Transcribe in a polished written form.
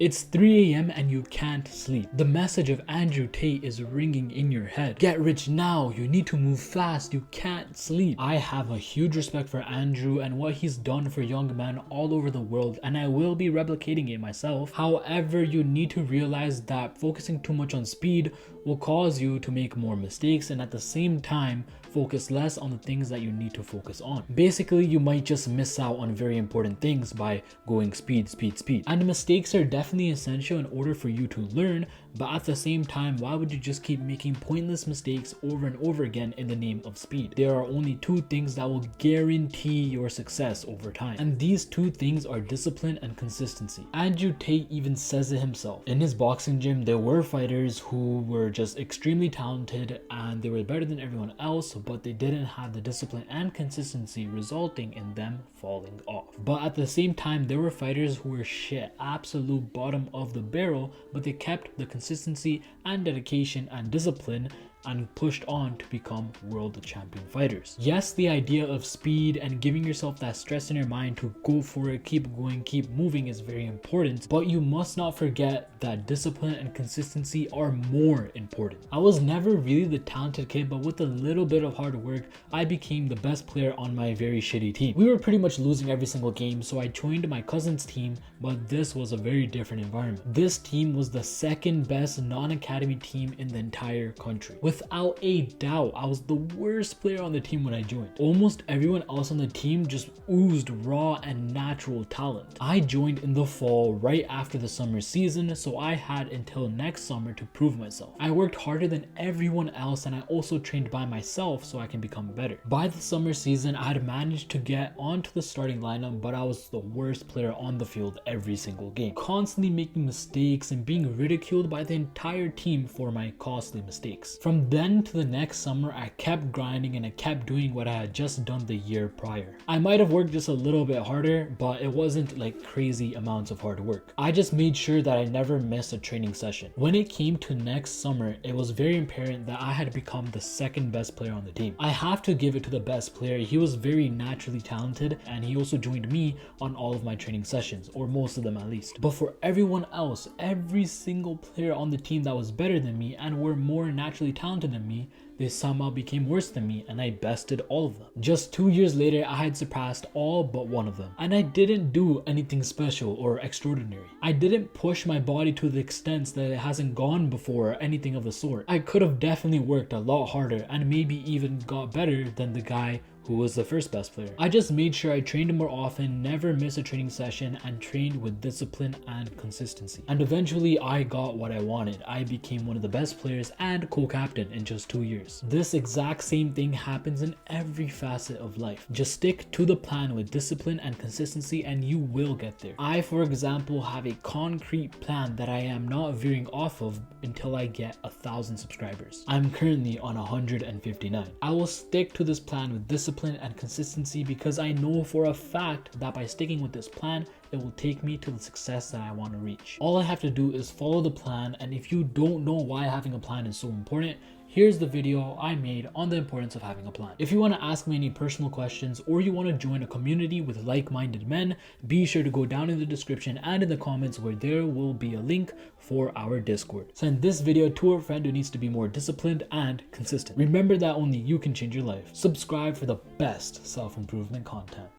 It's 3 a.m. and you can't sleep. The message of Andrew Tate is ringing in your head. Get rich now, you need to move fast, you can't sleep. I have a huge respect for Andrew and what he's done for young men all over the world, and I will be replicating it myself. However, you need to realize that focusing too much on speed will cause you to make more mistakes, and at the same time focus less on the things that you need to focus on. Basically, you might just miss out on very important things by going speed. And mistakes are definitely essential in order for you to learn, but at the same time, why would you just keep making pointless mistakes over and over again in the name of speed? There are only two things that will guarantee your success over time, and these two things are discipline and consistency. Andrew Tate even says it himself. In his boxing gym, there were fighters who were just extremely talented and they were better than everyone else, but they didn't have the discipline and consistency, resulting in them falling off. But at the same time, there were fighters who were shit, absolute bottom of the barrel, but they kept the consistency and dedication and discipline and pushed on to become world champion fighters. Yes, the idea of speed and giving yourself that stress in your mind to go for it, keep going, keep moving is very important, but you must not forget that discipline and consistency are more important. I was never really the talented kid, but with a little bit of hard work, I became the best player on my very shitty team. We were pretty much losing every single game, so I joined my cousin's team, but this was a very different environment. This team was the second best non-academy team in the entire country. Without a doubt, I was the worst player on the team when I joined. Almost everyone else on the team just oozed raw and natural talent. I joined in the fall right after the summer season, so I had until next summer to prove myself. I worked harder than everyone else, and I also trained by myself so I can become better. By the summer season, I had managed to get onto the starting lineup, but I was the worst player on the field every single game, constantly making mistakes and being ridiculed by the entire team for my costly mistakes. From then to the next summer, I kept grinding and I kept doing what I had just done the year prior. I might have worked just a little bit harder, but it wasn't like crazy amounts of hard work. I just made sure that I never missed a training session. When it came to next summer, it was very apparent that I had become the second best player on the team. I have to give it to the best player. He was very naturally talented, and he also joined me on all of my training sessions, or most of them at least. But for everyone else, every single player on the team that was better than me and were more naturally talented than me, they somehow became worse than me, and I bested all of them. Just 2 years later, I had surpassed all but one of them. And I didn't do anything special or extraordinary. I didn't push my body to the extent that it hasn't gone before or anything of the sort. I could have definitely worked a lot harder and maybe even got better than the guy who was the first best player. I just made sure I trained more often, never missed a training session, and trained with discipline and consistency. And eventually I got what I wanted. I became one of the best players and co-captain in just 2 years. This exact same thing happens in every facet of life. Just stick to the plan with discipline and consistency and you will get there. I, for example, have a concrete plan that I am not veering off of until I get 1,000 subscribers. I'm currently on 159. I will stick to this plan with discipline and consistency because I know for a fact that by sticking with this plan, it will take me to the success that I want to reach. All I have to do is follow the plan, and if you don't know why having a plan is so important, here's the video I made on the importance of having a plan. If you want to ask me any personal questions or you want to join a community with like-minded men, be sure to go down in the description and in the comments where there will be a link for our Discord. Send this video to a friend who needs to be more disciplined and consistent. Remember that only you can change your life. Subscribe for the best self-improvement content.